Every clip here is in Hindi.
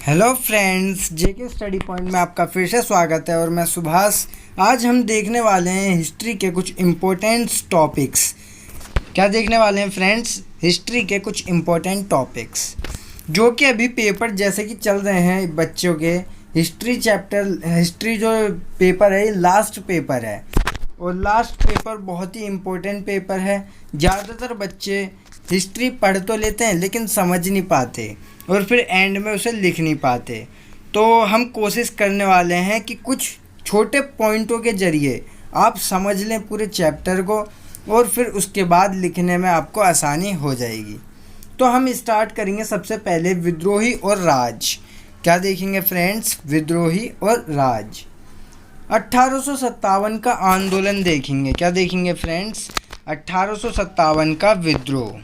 हेलो फ्रेंड्स, जेके स्टडी पॉइंट में आपका फिर से स्वागत है और मैं सुभाष। आज हम देखने वाले हैं हिस्ट्री के कुछ इम्पोर्टेंट टॉपिक्स। क्या देखने वाले हैं फ्रेंड्स? हिस्ट्री के कुछ इम्पोर्टेंट टॉपिक्स जो कि अभी पेपर जैसे कि चल रहे हैं बच्चों के। हिस्ट्री जो पेपर है ये लास्ट पेपर है और लास्ट पेपर बहुत ही इम्पोर्टेंट पेपर है। ज़्यादातर बच्चे हिस्ट्री पढ़ तो लेते हैं लेकिन समझ नहीं पाते और फिर एंड में उसे लिख नहीं पाते। तो हम कोशिश करने वाले हैं कि कुछ छोटे पॉइंटों के ज़रिए आप समझ लें पूरे चैप्टर को और फिर उसके बाद लिखने में आपको आसानी हो जाएगी। तो हम स्टार्ट करेंगे सबसे पहले विद्रोही और राज। क्या देखेंगे फ्रेंड्स? विद्रोही और राज। 1857 का आंदोलन देखेंगे। क्या देखेंगे फ्रेंड्स? 1857 का विद्रोह।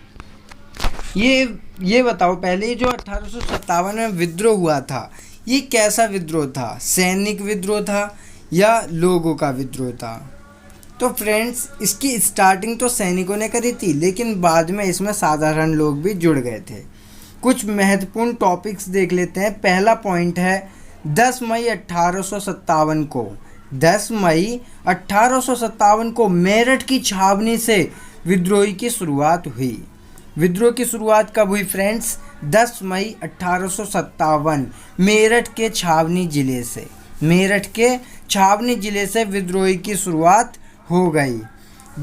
ये बताओ पहले, जो 1857 में विद्रोह हुआ था ये कैसा विद्रोह था? सैनिक विद्रोह था या लोगों का विद्रोह था? तो फ्रेंड्स, इसकी स्टार्टिंग तो सैनिकों ने करी थी लेकिन बाद में इसमें साधारण लोग भी जुड़ गए थे। कुछ महत्वपूर्ण टॉपिक्स देख लेते हैं। पहला पॉइंट है 10 मई 1857 को। 10 मई 1857 को मेरठ की छावनी से विद्रोह की शुरुआत हुई। विद्रोह की शुरुआत कब हुई फ्रेंड्स? 10 मई 1857 मेरठ के छावनी ज़िले से। मेरठ के छावनी ज़िले से विद्रोह की शुरुआत हो गई।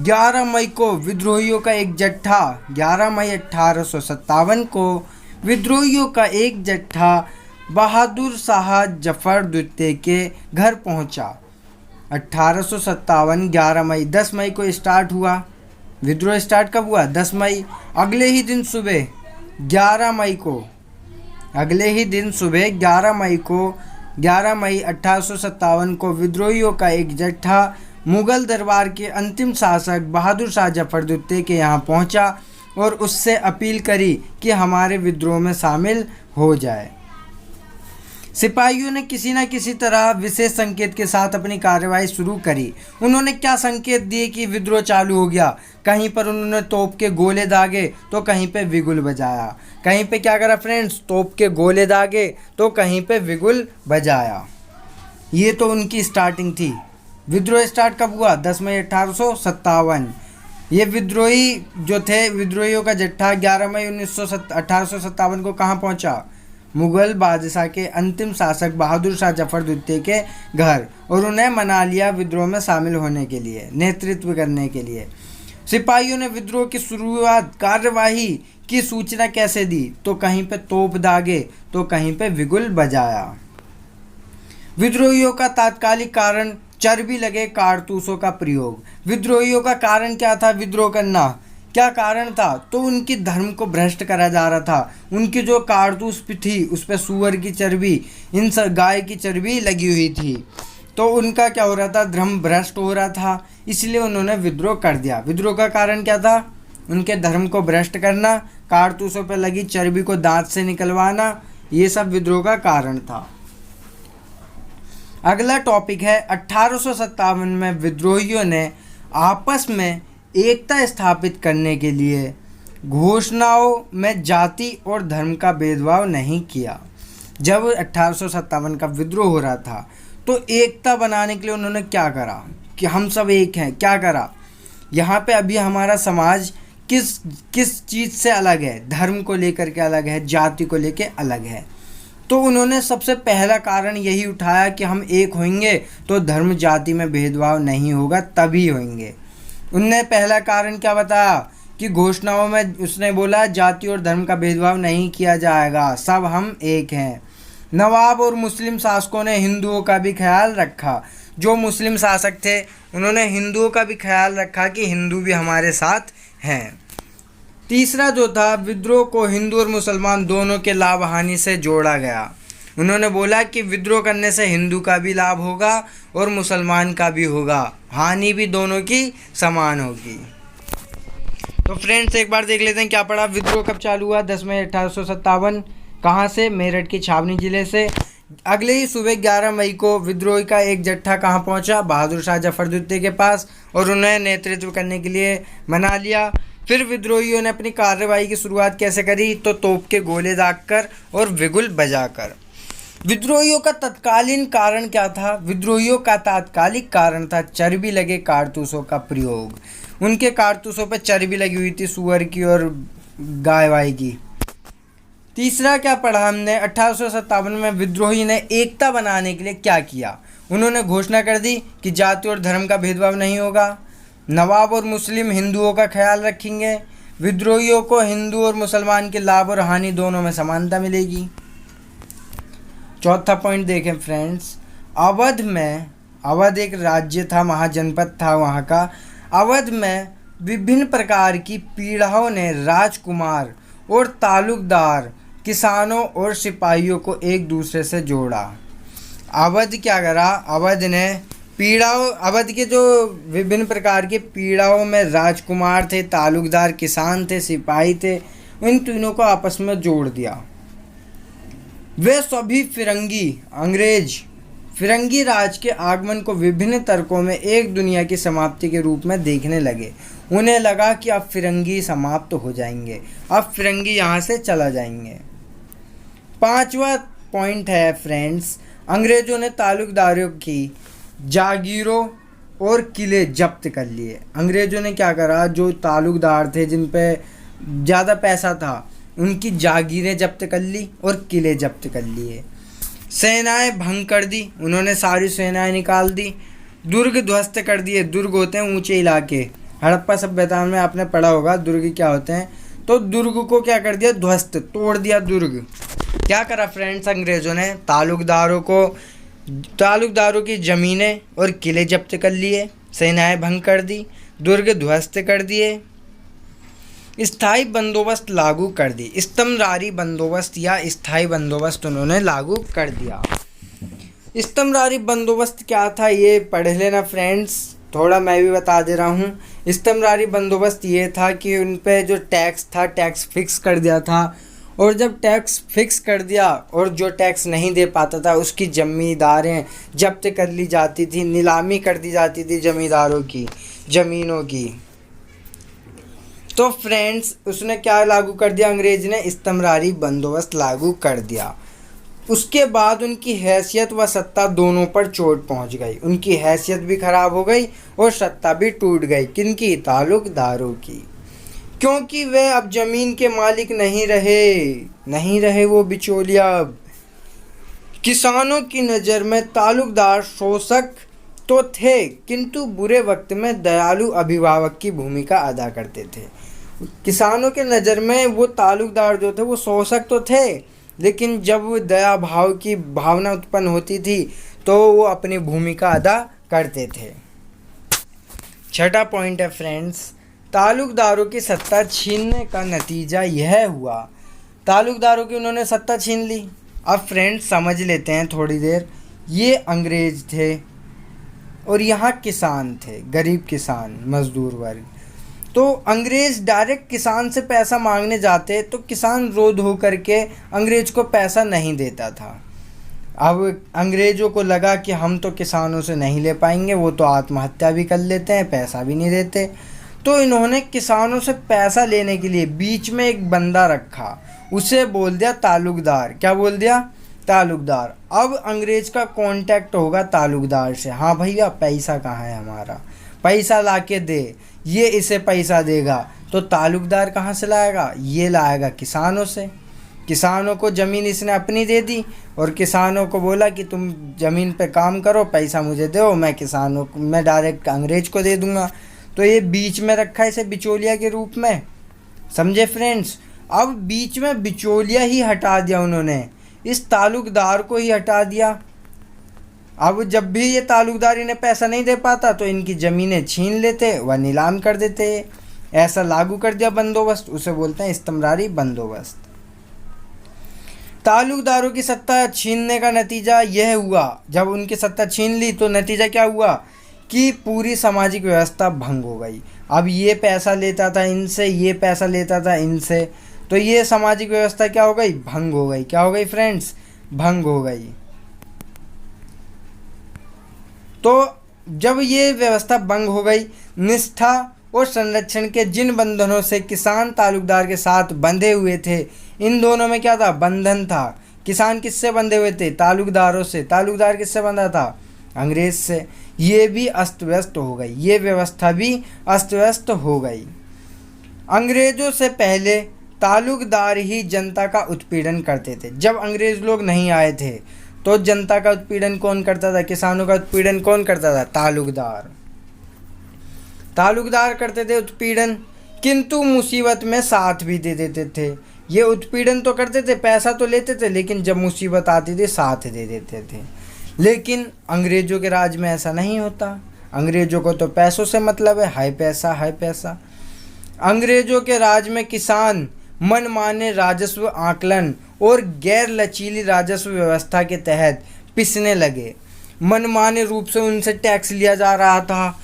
11 मई को विद्रोहियों का एक जत्था 11 मई 1857 को विद्रोहियों का एक जत्था बहादुर शाह जफर द्वितीय के घर पहुंचा। 1857 11 मई 10 मई को स्टार्ट हुआ। विद्रोह स्टार्ट कब हुआ? 10 मई। अगले ही दिन सुबह 11 मई को 11 मई 1857 को विद्रोहियों का एक जत्था मुगल दरबार के अंतिम शासक बहादुर शाह जफर द्वितीय के यहाँ पहुँचा और उससे अपील करी कि हमारे विद्रोह में शामिल हो जाए। सिपाहियों ने किसी न किसी तरह विशेष संकेत के साथ अपनी कार्रवाई शुरू करी। उन्होंने क्या संकेत दिए कि विद्रोह चालू हो गया? कहीं पर उन्होंने तोप के गोले दागे तो कहीं पे विगुल बजाया। कहीं पे क्या करा फ्रेंड्स? तोप के गोले दागे तो कहीं पे विगुल बजाया। ये तो उनकी स्टार्टिंग थी। विद्रोह स्टार्ट कब हुआ? 10 मई 1857। ये विद्रोही जो थे, विद्रोहियों का जत्था 11 मई 1857 को कहाँ पहुँचा? मुगल बादशाह के अंतिम शासक बहादुर शाह जफर द्वितीय के घर, और उन्हें मना लिया विद्रोह में शामिल होने के लिए, नेतृत्व करने के लिए। सिपाहियों ने विद्रोह की शुरुआत कार्यवाही की सूचना कैसे दी? तो कहीं पे तोप दागे तो कहीं पे विगुल बजाया। विद्रोहियों का तात्कालिक कारण चर्बी लगे कारतूसों का प्रयोग। विद्रोहियों का कारण क्या था विद्रोह करना? क्या कारण था? तो उनकी धर्म को भ्रष्ट करा जा रहा था। उनकी जो कारतूस थी उस पर सूअर की चर्बी, इन सब गाय की चर्बी लगी हुई थी। तो उनका क्या हो रहा था? धर्म भ्रष्ट हो रहा था, इसलिए उन्होंने विद्रोह कर दिया। विद्रोह का कारण क्या था? उनके धर्म को भ्रष्ट करना, कारतूसों पर लगी चर्बी को दांत से निकलवाना, ये सब विद्रोह का कारण था। अगला टॉपिक है 1857 में विद्रोहियों ने आपस में एकता स्थापित करने के लिए घोषणाओं में जाति और धर्म का भेदभाव नहीं किया। जब 1857 का विद्रोह हो रहा था तो एकता बनाने के लिए उन्होंने क्या करा कि हम सब एक हैं। क्या करा? यहाँ पे अभी हमारा समाज किस चीज़ से अलग है? धर्म को लेकर के अलग है, जाति को लेकर अलग है। तो उन्होंने सबसे पहला कारण यही उठाया कि हम एक होंगे तो धर्म जाति में भेदभाव नहीं होगा, तभी होंगे। उनने पहला कारण क्या बताया कि घोषणाओं में उसने बोला जाति और धर्म का भेदभाव नहीं किया जाएगा, सब हम एक हैं। नवाब और मुस्लिम शासकों ने हिंदुओं का भी ख्याल रखा। जो मुस्लिम शासक थे उन्होंने हिंदुओं का भी ख्याल रखा कि हिंदू भी हमारे साथ हैं। तीसरा जो था, विद्रोह को हिंदू और मुसलमान दोनों के लाभ हानि से जोड़ा गया। उन्होंने बोला कि विद्रोह करने से हिंदू का भी लाभ होगा और मुसलमान का भी होगा, हानि भी दोनों की समान होगी। तो फ्रेंड्स, एक बार देख लेते हैं क्या पढ़ा। विद्रोह कब चालू हुआ? 10 मई 1857। कहाँ से? मेरठ की छावनी ज़िले से। अगले ही सुबह 11 मई को विद्रोह का एक जत्था कहाँ पहुँचा? बहादुर शाह जफर द्वितीय के पास, और उन्हें नेतृत्व करने के लिए मना लिया। फिर विद्रोहियों ने अपनी कार्रवाई की शुरुआत कैसे करी? तो तोप के गोले दागकर और विगुल बजाकर। विद्रोहियों का तत्कालीन कारण क्या था? विद्रोहियों का तात्कालिक कारण था चर्बी लगे कारतूसों का प्रयोग। उनके कारतूसों पर चर्बी लगी हुई थी, सुअर की और गाय वाय की। तीसरा क्या पढ़ा हमने? 1857 में विद्रोही ने एकता बनाने के लिए क्या किया? उन्होंने घोषणा कर दी कि जाति और धर्म का भेदभाव नहीं होगा। नवाब और मुस्लिम हिंदुओं का ख्याल रखेंगे। विद्रोहियों को हिंदू और मुसलमान के लाभ और हानि दोनों में समानता मिलेगी। चौथा पॉइंट देखें फ्रेंड्स, अवध एक राज्य था, महाजनपद था वहाँ का। अवध में विभिन्न प्रकार की पीढ़ाओं ने राजकुमार और तालुकदार, किसानों और सिपाहियों को एक दूसरे से जोड़ा। अवध क्या करा? अवध के जो विभिन्न प्रकार के पीढ़ाओं में राजकुमार थे, तालुकदार, किसान थे, सिपाही थे, इन तीनों को आपस में जोड़ दिया। वे सभी फिरंगी राज के आगमन को विभिन्न तर्कों में एक दुनिया की समाप्ति के रूप में देखने लगे। उन्हें लगा कि अब फिरंगी समाप्त हो जाएंगे, अब फिरंगी यहाँ से चला जाएंगे। पांचवा पॉइंट है फ्रेंड्स, अंग्रेजों ने तालुकदारों की जागीरों और किले जब्त कर लिए। अंग्रेजों ने क्या करा? जो तालुकदार थे, जिन पे ज़्यादा पैसा था, उनकी जागीरें जब्त कर ली और किले जब्त कर लिए। सेनाएं भंग कर दी, उन्होंने सारी सेनाएं निकाल दी। दुर्ग ध्वस्त कर दिए। दुर्ग होते हैं ऊंचे इलाके। हड़प्पा सभ्यता में आपने पढ़ा होगा दुर्ग क्या होते हैं। तो दुर्ग को क्या कर दिया? ध्वस्त, तोड़ दिया दुर्ग। क्या करा फ्रेंड्स अंग्रेज़ों ने? तालुकदारों की ज़मीनें और किले जब्त कर लिए, सेनाएं भंग कर दी, दुर्ग ध्वस्त कर दिए, स्थायी बंदोबस्त लागू कर दी। स्तंभरारी बंदोबस्त या स्थायी बंदोबस्त उन्होंने लागू कर दिया। स्तंभरारी बंदोबस्त क्या था ये पढ़ लेना फ्रेंड्स, थोड़ा मैं भी बता दे रहा हूँ। स्तंभरारी बंदोबस्त ये था कि उन पे जो टैक्स था, टैक्स फिक्स कर दिया था, और जब टैक्स फिक्स कर दिया और जो टैक्स नहीं दे पाता था उसकी ज़मींदारें जब्त कर ली जाती थी, नीलामी कर दी जाती थी ज़मींदारों की ज़मीनों की। तो फ्रेंड्स उसने क्या लागू कर दिया? अंग्रेज ने स्तंभरारी बंदोबस्त लागू कर दिया। उसके बाद उनकी हैसियत व सत्ता दोनों पर चोट पहुंच गई। उनकी हैसियत भी खराब हो गई और सत्ता भी टूट गई। किनकी? तालुकदारों की। क्योंकि वे अब जमीन के मालिक नहीं रहे वो बिचौलिया। अब किसानों की नज़र में तालुकदार शोषक तो थे, किंतु बुरे वक्त में दयालु अभिभावक की भूमिका अदा करते थे। किसानों के नज़र में वो तालुकदार जो थे वो शोषक तो थे, लेकिन जब दया भाव की भावना उत्पन्न होती थी तो वो अपनी भूमिका अदा करते थे। छठा पॉइंट है फ्रेंड्स, तालुकदारों की सत्ता छीनने का नतीजा यह हुआ। तालुकदारों की उन्होंने सत्ता छीन ली। अब फ्रेंड्स समझ लेते हैं थोड़ी देर। ये अंग्रेज थे और यहाँ किसान थे, गरीब किसान, मजदूर वर्ग। तो अंग्रेज़ डायरेक्ट किसान से पैसा मांगने जाते तो किसान रो धो करके अंग्रेज को पैसा नहीं देता था। अब अंग्रेज़ों को लगा कि हम तो किसानों से नहीं ले पाएंगे, वो तो आत्महत्या भी कर लेते हैं, पैसा भी नहीं देते। तो इन्होंने किसानों से पैसा लेने के लिए बीच में एक बंदा रखा, उसे बोल दिया तालुकदार। क्या बोल दिया? तालुकदार। अब अंग्रेज का कांटेक्ट होगा तालुकदार से, हाँ भैया पैसा कहाँ है हमारा, पैसा ला के दे। ये इसे पैसा देगा तो तालुकदार कहाँ से लाएगा? ये लाएगा किसानों से। किसानों को ज़मीन इसने अपनी दे दी और किसानों को बोला कि तुम ज़मीन पे काम करो, पैसा मुझे दो, मैं डायरेक्ट अंग्रेज को दे दूँगा। तो ये बीच में रखा है इसे बिचौलिया के रूप में, समझे फ्रेंड्स। अब बीच में बिचौलिया ही हटा दिया उन्होंने, इस तालुकदार को ही हटा दिया। अब जब भी ये तालुकदार इन्हें पैसा नहीं दे पाता तो इनकी ज़मीनें छीन लेते व नीलाम कर देते। ऐसा लागू कर दिया बंदोबस्त, उसे बोलते हैं स्तंभरारी बंदोबस्त। तालुकदारों की सत्ता छीनने का नतीजा यह हुआ, जब उनकी सत्ता छीन ली तो नतीजा क्या हुआ कि पूरी सामाजिक व्यवस्था भंग हो गई। अब ये पैसा लेता था इनसे, ये पैसा लेता था इनसे, तो ये सामाजिक व्यवस्था क्या हो गई? भंग हो गई। क्या हो गई फ्रेंड्स? भंग हो गई। तो जब ये व्यवस्था भंग हो गई, निष्ठा और संरक्षण के जिन बंधनों से किसान तालुकदार के साथ बंधे हुए थे, इन दोनों में क्या था? बंधन था। किसान किससे बंधे हुए थे? तालुकदारों से। तालुकदार किससे बंधा था? अंग्रेज से। ये भी अस्त व्यस्त हो गई, ये व्यवस्था भी अस्त व्यस्त हो गई। अंग्रेजों से पहले तालुकदार ही जनता का उत्पीड़न करते थे। जब अंग्रेज लोग नहीं आए थे तो जनता का उत्पीड़न कौन करता था? किसानों का उत्पीड़न कौन करता था? तालुकदार। तालुकदार करते थे उत्पीड़न, किंतु मुसीबत में साथ भी दे देते थे। ये उत्पीड़न तो करते थे, पैसा तो लेते थे, लेकिन जब मुसीबत आती थी साथ दे देते थे। लेकिन अंग्रेजों के राज में ऐसा नहीं होता। अंग्रेजों को तो पैसों से मतलब है, हाय पैसा हाय पैसा। अंग्रेजों के राज में किसान मनमाने राजस्व आकलन और गैर लचीली राजस्व व्यवस्था के तहत पिसने लगे। मनमाने रूप से उनसे टैक्स लिया जा रहा था।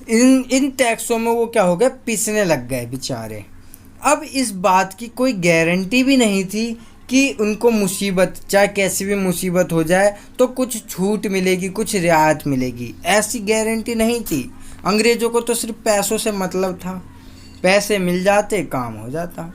इन टैक्सों में वो क्या हो गए? पिसने लग गए बेचारे। अब इस बात की कोई गारंटी भी नहीं थी कि उनको मुसीबत, चाहे कैसी भी मुसीबत हो जाए, तो कुछ छूट मिलेगी, कुछ रियायत मिलेगी। ऐसी गारंटी नहीं थी। अंग्रेज़ों को तो सिर्फ पैसों से मतलब था, पैसे मिल जाते काम हो जाता।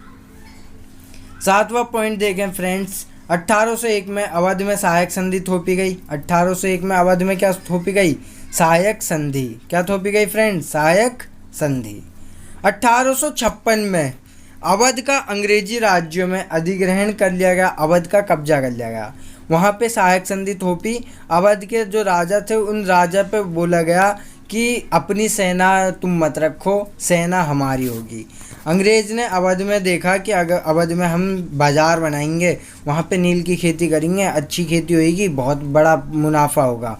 7वां पॉइंट देखें फ्रेंड्स, 1801 में अवध में सहायक संधि थोपी गई। 1801 में अवध में क्या थोपी गई? सहायक संधि। क्या थोपी गई फ्रेंड्स? सहायक संधि। 1856 में अवध का अंग्रेजी राज्यों में अधिग्रहण कर लिया गया, अवध का कब्जा कर लिया गया। वहाँ पे सहायक संधि थोपी। अवध के जो राजा थे उन राजा पे बोला गया कि अपनी सेना तुम मत रखो, सेना हमारी होगी। अंग्रेज़ ने अवध में देखा कि अगर अवध में हम बाज़ार बनाएंगे, वहाँ पे नील की खेती करेंगे, अच्छी खेती होगी, बहुत बड़ा मुनाफा होगा।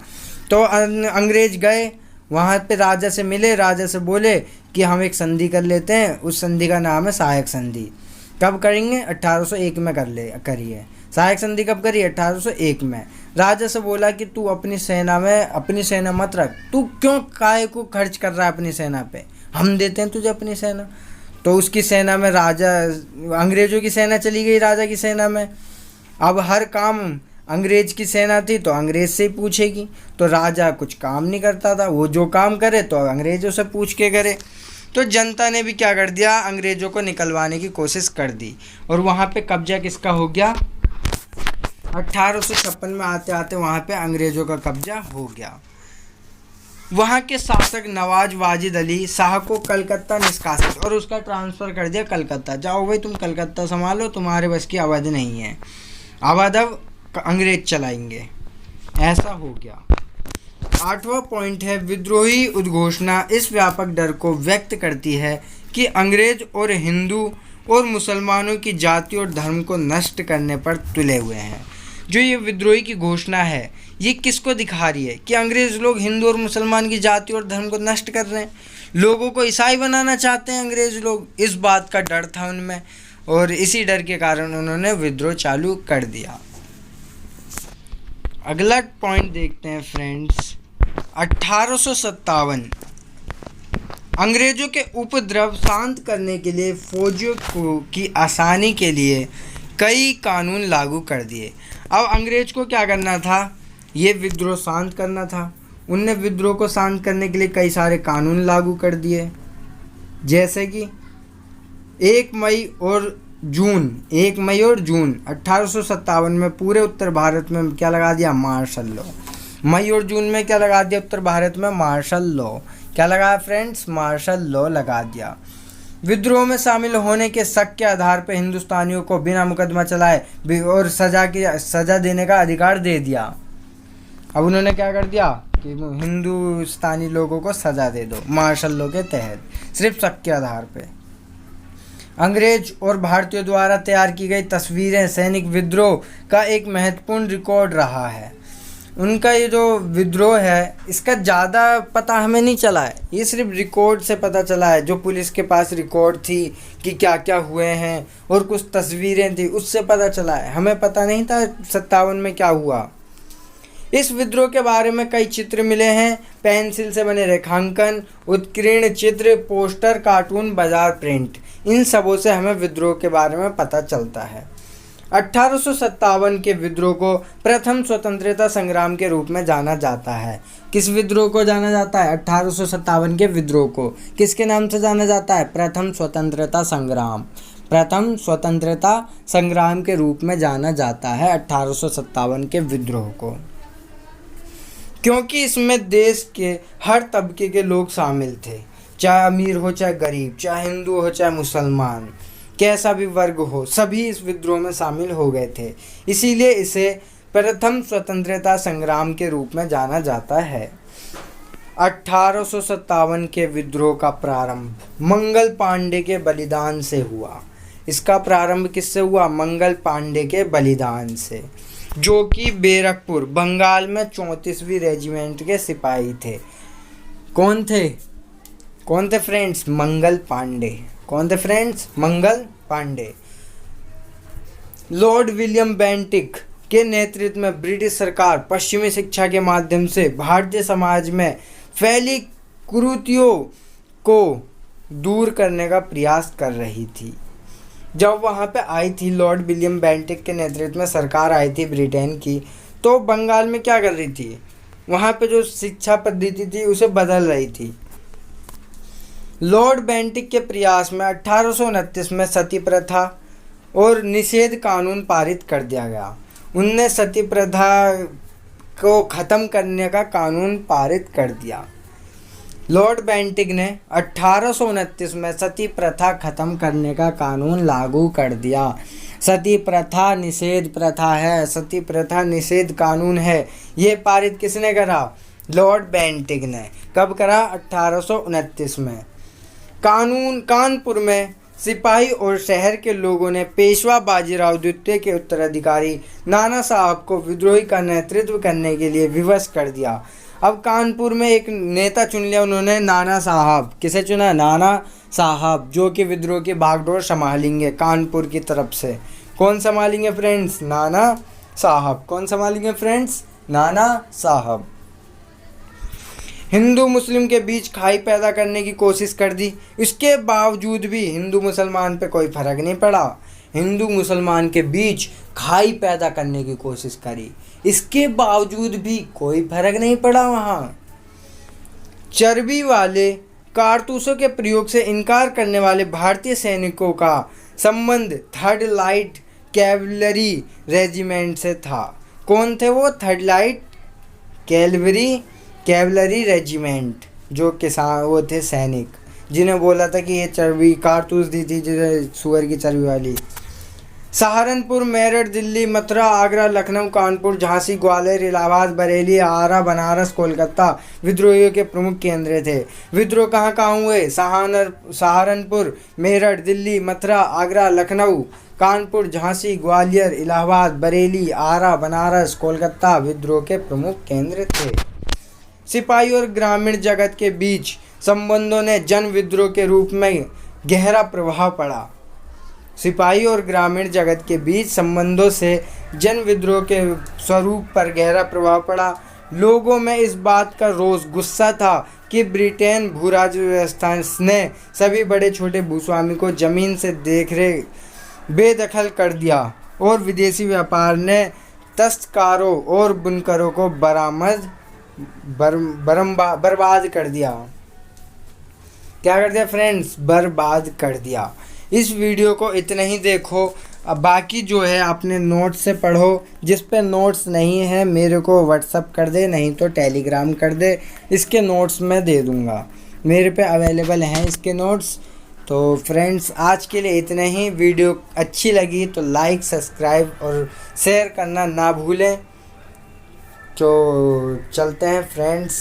तो अंग्रेज़ गए वहाँ पे, राजा से मिले, राजा से बोले कि हम एक संधि कर लेते हैं। उस संधि का नाम है सहायक संधि। कब करेंगे? 1801 में करिए। सहायक संधि कब करी? 1801 में। राजा से बोला कि तू अपनी सेना मत रख, तू क्यों काय को खर्च कर रहा है अपनी सेना पे, हम देते हैं तुझे अपनी सेना। तो उसकी सेना में अंग्रेज़ों की सेना चली गई राजा की सेना में। अब हर काम अंग्रेज़ की सेना थी तो अंग्रेज़ से ही पूछेगी, तो राजा कुछ काम नहीं करता था, वो जो काम करे तो अंग्रेज़ों से पूछ के करे। तो जनता ने भी क्या कर दिया? अंग्रेज़ों को निकलवाने की कोशिश कर दी और वहाँ पे कब्जा किसका हो गया? 1856 में आते आते वहाँ पे अंग्रेज़ों का कब्जा हो गया। वहाँ के शासक नवाज वाजिद अली शाह को कलकत्ता निष्कासित और उसका ट्रांसफ़र कर दिया कलकत्ता। जाओ भाई तुम कलकत्ता संभालो, तुम्हारे बस की अवध नहीं है, अवध अब अंग्रेज चलाएंगे। ऐसा हो गया। 8वां पॉइंट है विद्रोही उद्घोषणा। इस व्यापक डर को व्यक्त करती है कि अंग्रेज और हिंदू और मुसलमानों की जाति और धर्म को नष्ट करने पर तुले हुए हैं। जो ये विद्रोही की घोषणा है ये किसको दिखा रही है? कि अंग्रेज़ लोग हिंदू और मुसलमान की जाति और धर्म को नष्ट कर रहे हैं, लोगों को ईसाई बनाना चाहते हैं अंग्रेज़ लोग। इस बात का डर था उनमें और इसी डर के कारण उन्होंने विद्रोह चालू कर दिया। अगला पॉइंट देखते हैं फ्रेंड्स, 1857 अंग्रेज़ों के उपद्रव शांत करने के लिए फौजियों की आसानी के लिए कई कानून लागू कर दिए। अब अंग्रेज को क्या करना था? ये विद्रोह शांत करना था। उनने विद्रोह को शांत करने के लिए कई सारे कानून लागू कर दिए, जैसे कि 1 मई और जून 1857 में पूरे उत्तर भारत में क्या लगा दिया? Martial law. मई और जून में क्या लगा दिया? उत्तर भारत में मार्शल लॉ। क्या लगाया फ्रेंड्स? मार्शल लॉ लगा दिया। विद्रोह में शामिल होने के शक के आधार पर हिंदुस्तानियों को बिना मुकदमा चलाए और सज़ा देने का अधिकार दे दिया। अब उन्होंने क्या कर दिया कि हिंदुस्तानी लोगों को सज़ा दे दो मार्शल लॉ के तहत, सिर्फ शक के आधार पे। अंग्रेज और भारतीयों द्वारा तैयार की गई तस्वीरें सैनिक विद्रोह का एक महत्वपूर्ण रिकॉर्ड रहा है। उनका ये जो विद्रोह है इसका ज़्यादा पता हमें नहीं चला है, ये सिर्फ रिकॉर्ड से पता चला है। जो पुलिस के पास रिकॉर्ड थी कि क्या क्या हुए हैं और कुछ तस्वीरें थी उससे पता चला है, हमें पता नहीं था 57 में क्या हुआ। इस विद्रोह के बारे में कई चित्र मिले हैं, पेंसिल से बने रेखांकन, उत्कीर्ण चित्र, पोस्टर, कार्टून, बाजार प्रिंट, इन सबों से हमें विद्रोह के बारे में पता चलता है। 1857 के विद्रोह को प्रथम स्वतंत्रता संग्राम के रूप में जाना जाता है। किस विद्रोह को जाना जाता है? 1857 के विद्रोह को किसके नाम से जाना जाता है? प्रथम स्वतंत्रता संग्राम। प्रथम स्वतंत्रता संग्राम के रूप में जाना जाता है 1857 के विद्रोह को, क्योंकि इसमें देश के हर तबके के लोग शामिल थे, चाहे अमीर हो चाहे गरीब, चाहे हिंदू हो चाहे मुसलमान, कैसा भी वर्ग हो, सभी इस विद्रोह में शामिल हो गए थे। इसीलिए इसे प्रथम स्वतंत्रता संग्राम के रूप में जाना जाता है। 1857 के विद्रोह का प्रारंभ मंगल पांडे के बलिदान से हुआ। इसका प्रारंभ किससे हुआ? मंगल पांडे के बलिदान से, जो कि बैरकपुर बंगाल में 34वीं रेजिमेंट के सिपाही थे। कौन थे फ्रेंड्स? मंगल पांडे। कौन थे friends? Mangal Pandey. Lord William Bentinck के नेतृत्व में ब्रिटिश सरकार पश्चिमी शिक्षा के माध्यम से भारतीय समाज में फैली कुरीतियों को दूर करने का प्रयास कर रही थी। जब वहाँ पे आई थी लॉर्ड विलियम बेंटिक के नेतृत्व में सरकार आई थी ब्रिटेन की, तो बंगाल में क्या कर रही थी? वहाँ पे जो शिक्षा पद्धति थी उसे बदल रही थी। लॉर्ड बेंटिक के प्रयास में 1829 में सती प्रथा और निषेध कानून पारित कर दिया गया। उनने सती प्रथा को ख़त्म करने का कानून पारित कर दिया। लॉर्ड बेंटिक ने 1829 में सती प्रथा ख़त्म करने का कानून लागू कर दिया। सती प्रथा निषेध प्रथा है, सती प्रथा निषेध कानून है। ये पारित किसने करा? लॉर्ड बेंटिक ने। कब करा? 1829 में। कानपुर में सिपाही और शहर के लोगों ने पेशवा बाजीराव द्वितीय के उत्तराधिकारी नाना साहब को विद्रोही का नेतृत्व करने के लिए विवश कर दिया। अब कानपुर में एक नेता चुन लिया उन्होंने, नाना साहब। किसे चुना? नाना साहब, जो कि विद्रोह की बागडोर संभालेंगे कानपुर की तरफ से। कौन संभालेंगे फ्रेंड्स? नाना साहब। कौन संभालेंगे फ्रेंड्स? नाना साहब। हिंदू मुस्लिम के बीच खाई पैदा करने की कोशिश कर दी। इसके बावजूद भी हिंदू मुसलमान पे कोई फर्क नहीं पड़ा। हिंदू मुसलमान के बीच खाई पैदा करने की कोशिश करी, इसके बावजूद भी कोई फर्क नहीं पड़ा। वहाँ चर्बी वाले कारतूसों के प्रयोग से इनकार करने वाले भारतीय सैनिकों का संबंध थर्ड लाइट कैवलरी रेजिमेंट से था। कौन थे वो? थर्ड लाइट कैवलरी रेजिमेंट, जो किसान वो थे सैनिक, जिन्हें बोला था कि ये चर्बी कारतूस दी थी जैसे सुअर की चर्बी वाली। सहारनपुर, मेरठ, दिल्ली, मथुरा, आगरा, लखनऊ, कानपुर, झांसी, ग्वालियर, इलाहाबाद, बरेली, आरा, बनारस, कोलकाता विद्रोहियों के प्रमुख केंद्र थे। विद्रोह कहाँ कहाँ हुए? सहारनपुर, मेरठ, दिल्ली, मथुरा, आगरा, लखनऊ, कानपुर, झांसी, ग्वालियर, इलाहाबाद, बरेली, आरा, बनारस, कोलकाता विद्रोह के प्रमुख केंद्र थे। सिपाही और ग्रामीण जगत के बीच संबंधों ने जन विद्रोह के रूप में गहरा प्रभाव पड़ा। सिपाही और ग्रामीण जगत के बीच संबंधों से जन विद्रोह के स्वरूप पर गहरा प्रभाव पड़ा। लोगों में इस बात का रोष गुस्सा था कि ब्रिटेन भूराज व्यवस्था ने सभी बड़े छोटे भूस्वामी को जमीन से बेदखल कर दिया और विदेशी व्यापार ने तस्करों और बुनकरों को बर्बाद कर दिया। क्या कर दिया फ्रेंड्स? बर्बाद कर दिया। इस वीडियो को इतना ही देखो, अब बाकी जो है अपने नोट्स से पढ़ो। जिस पे नोट्स नहीं है मेरे को व्हाट्सअप कर दे, नहीं तो टेलीग्राम कर दे, इसके नोट्स मैं दे दूँगा। मेरे पे अवेलेबल हैं इसके नोट्स। तो फ्रेंड्स आज के लिए इतना ही। वीडियो अच्छी लगी तो लाइक, सब्सक्राइब और शेयर करना ना भूलें। तो चलते हैं फ्रेंड्स।